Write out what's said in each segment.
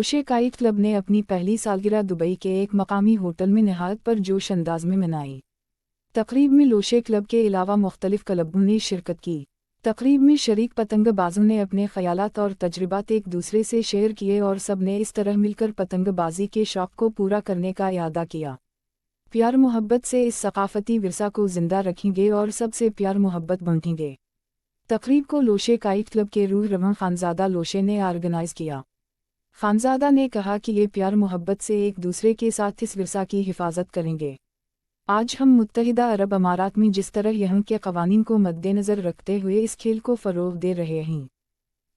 लोशे kite club ने अपनी पहली सालगिरह दुबई के एक मकामी होटल में नहायत पर जोश अंदाज में मनाई। तकरीब में लोशे क्लब के अलावा मुख्तलिफ क्लबों ने शिरकत की। तकरीब में शरीक पतंगबाजों ने अपने ख्यालात और तजुर्बात एक दूसरे से शेयर किए और सब ने इस तरह मिलकर पतंगबाजी के शौक़ को पूरा करने का इरादा किया। प्यार मोहब्बत से इस सकाफती विरसा को जिंदा रखेंगे और सबसे प्यार मोहब्बत बांटेंगे। तकरीब को लोशे काइट क्लब के रूह रवां खानजादा लोशे ने ऑर्गेनाइज किया। खानजादा ने कहा कि ये प्यार मोहब्बत से एक दूसरे के साथ इस विरसा की हिफाजत करेंगे। आज हम मुत्तहिदा अरब अमारात में जिस तरह यहाँ के कवानीन को मद्देनज़र रखते हुए इस खेल को फ़रोग़ दे रहे हैं,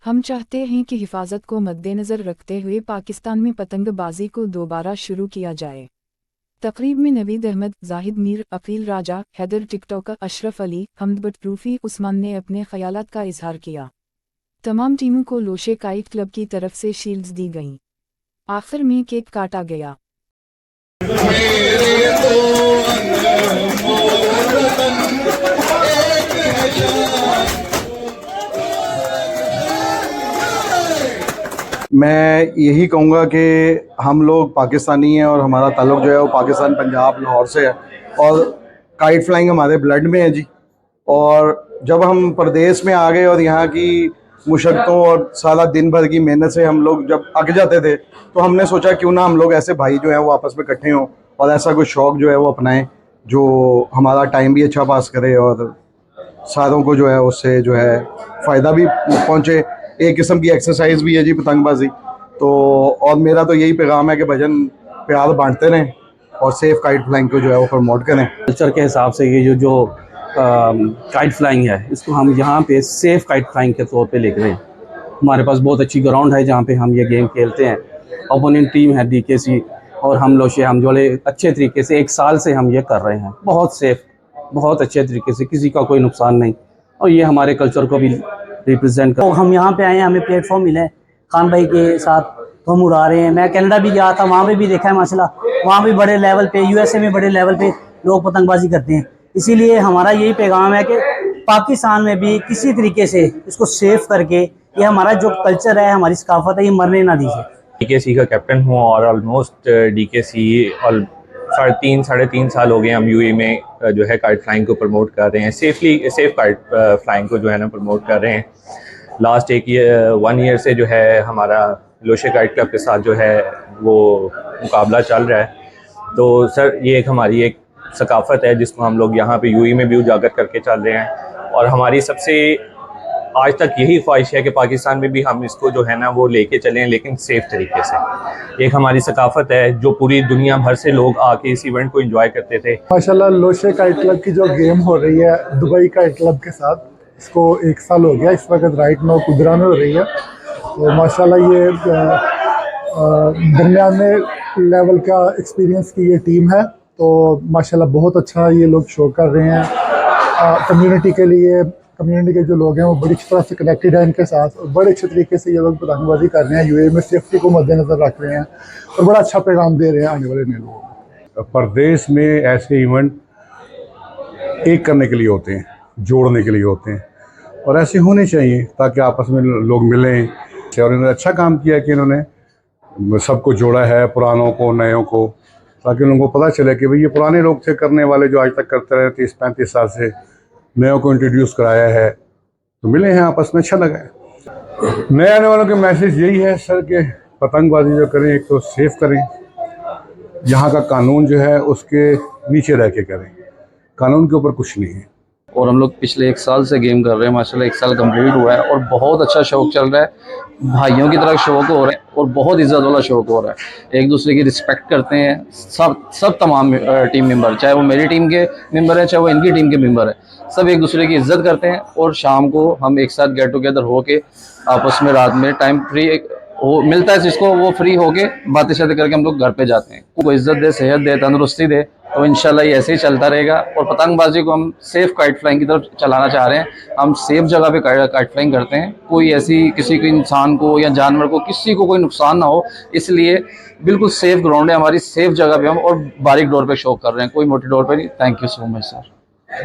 हम चाहते हैं कि हिफाजत को मद्देनज़र रखते हुए पाकिस्तान में पतंगबाजी को दोबारा शुरू किया जाए। तकरीब में नवीद अहमद, जाहिद मीर, अकील राजा, हैदर टिकटॉकर, अशरफ अली, हमद बटरूफी, उस्मान ने अपने ख्यालात का इजहार किया। तमाम टीमों को लोशे काइट क्लब की तरफ से शील्ड्स दी गईं। आखिर में केक काटा गया। मैं यही कहूँगा कि हम लोग पाकिस्तानी हैं और हमारा ताल्लुक़ जो है वो पाकिस्तान, पंजाब, लाहौर से है और काइट फ्लाइंग हमारे ब्लड में है जी। और जब हम परदेश में आ गए और यहाँ की मुशक्क़तों और सारा दिन भर की मेहनत से हम लोग जब अक जाते थे, तो हमने सोचा क्यों ना हम लोग ऐसे भाई जो हैं वो आपस में इकट्ठे हों और ऐसा कोई शौक़ जो है वो अपनाएं जो हमारा टाइम भी अच्छा पास करे और सारों को जो है उससे जो है फ़ायदा भी पहुँचे। एक किस्म की एक्सरसाइज भी है जी पतंगबाजी। तो और मेरा तो यही पैगाम है कि भजन प्यार बांटते रहें और सेफ़ काइट फ्लाइंग को जो है वो प्रमोट करें। कल्चर के हिसाब से ये जो काइट फ्लाइंग है, इसको हम यहाँ पे सेफ़ काइट फ्लाइंग के तौर पे लिख रहे हैं। हमारे पास बहुत अच्छी ग्राउंड है जहाँ पे हम ये गेम खेलते हैं। ओपोनेंट टीम है डीकेसी और हम लोशे, हम जो अच्छे तरीके से 1 साल से हम ये कर रहे हैं, बहुत सेफ़, बहुत अच्छे तरीके से, किसी का कोई नुकसान नहीं। और ये हमारे कल्चर को भी रिप्रेजेंट कर। तो हम यहाँ पे आए हैं, हमें प्लेटफॉर्म मिला है खान भाई के साथ, तो हम उड़ा रहे हैं। मैं कनाडा भी गया था, वहाँ पे भी देखा है माशाल्लाह, वहाँ भी बड़े लेवल पे, यूएसए में बड़े लेवल पे लोग पतंगबाजी करते हैं। इसीलिए हमारा यही पैगाम है कि पाकिस्तान में भी किसी तरीके से इसको सेफ करके, ये हमारा जो कल्चर है, हमारी सकाफत है, ये मरने ना दीजिए। डीकेसी का कैप्टन हूँ और ऑलमोस्ट डीकेसी और 3.5 साल हो गए हम यूएई में जो है काइट फ्लाइंग को प्रमोट कर रहे हैं। सेफ काइट फ्लाइंग को जो है ना प्रमोट कर रहे हैं। लास्ट 1 ईयर से जो है हमारा लोशे काइट क्लब के साथ जो है वो मुकाबला चल रहा है। तो सर ये हमारी एक सकाफ़त है जिसको हम लोग यहाँ पे यूएई में भी उजागर करके चल रहे हैं और हमारी सबसे आज तक यही ख्वाहिश है कि पाकिस्तान में भी हम इसको जो है ना वो लेके चलें, लेकिन सेफ़ तरीके से। एक हमारी सकाफ़त है जो पूरी दुनिया भर से लोग आके इस इवेंट को एंजॉय करते थे। माशाल्लाह लोशे काइट क्लब की जो गेम हो रही है दुबई काइट क्लब के साथ, इसको 1 साल हो गया। इस वक्त राइट नाउ कुदरा में हो रही है। तो माशाल्लाह ये दरमियाने लेवल का एक्सपीरियंस की ये टीम है। तो माशाल्लाह बहुत अच्छा ये लोग शो कर रहे हैं कम्युनिटी के लिए। कम्युनिटी के जो लोग हैं वो बड़ी अच्छी तरह से कनेक्टेड है इनके साथ और बड़े अच्छे तरीके से ये लोग पतंगबाजी कर रहे हैं। यूएई में सेफ्टी को मद्देनज़र रख रहे हैं और बड़ा अच्छा पैगाम दे रहे हैं आने वाले नए लोगों को। परदेश में ऐसे इवेंट एक करने के लिए होते हैं, जोड़ने के लिए होते हैं और ऐसे होने चाहिए ताकि आपस में लोग मिलें। और इन्होंने अच्छा काम किया कि इन्होंने सबको जोड़ा है, पुरानों को, नयों को, ताकि लोगों को पता चले कि भाई ये पुराने लोग थे करने वाले जो आज तक करते रहे 30-35 साल से, नयों को इंट्रोड्यूस कराया है तो मिले हैं आपस में, अच्छा लगा है। नए आने वालों के मैसेज यही है सर कि पतंगबाजी जो करें एक तो सेफ़ करें, यहाँ का कानून जो है उसके नीचे रह के करें, कानून के ऊपर कुछ नहीं है। और हम लोग पिछले 1 साल से गेम कर रहे हैं, माशाल्लाह 1 साल कंप्लीट हुआ है और बहुत अच्छा शौक़ चल रहा है। भाइयों की तरह शौक़ हो रहा है और बहुत इज़्ज़त वाला शौक़ हो रहा है। एक दूसरे की रिस्पेक्ट करते हैं सब तमाम टीम मेंबर, चाहे वो मेरी टीम के मेंबर हैं, चाहे वो इनकी टीम के मेंबर हैं, सब एक दूसरे की इज़्ज़त करते हैं। और शाम को हम एक साथ गेट टुगेदर होके आपस में रात में टाइम फ्री हो मिलता है जिसको, वो फ्री होके बातें शातें करके हम लोग घर पे जाते हैं। को इज़्ज़त दे, सेहत दे, तंदुरुस्ती दे, तो इंशाल्लाह ये ऐसे ही चलता रहेगा। और पतंगबाजी को हम सेफ़ काइट फ्लाइंग की तरफ चलाना चाह रहे हैं। हम सेफ़ जगह पे काइट फ्लाइंग करते हैं, कोई ऐसी किसी को, इंसान को या जानवर को, किसी को कोई नुकसान ना हो, इसलिए बिल्कुल सेफ़ ग्राउंड है हमारी, सेफ़ जगह पे हम और बारीक डोर पे शो कर रहे हैं, कोई मोटी डोर पे नहीं। Thank you so much sir.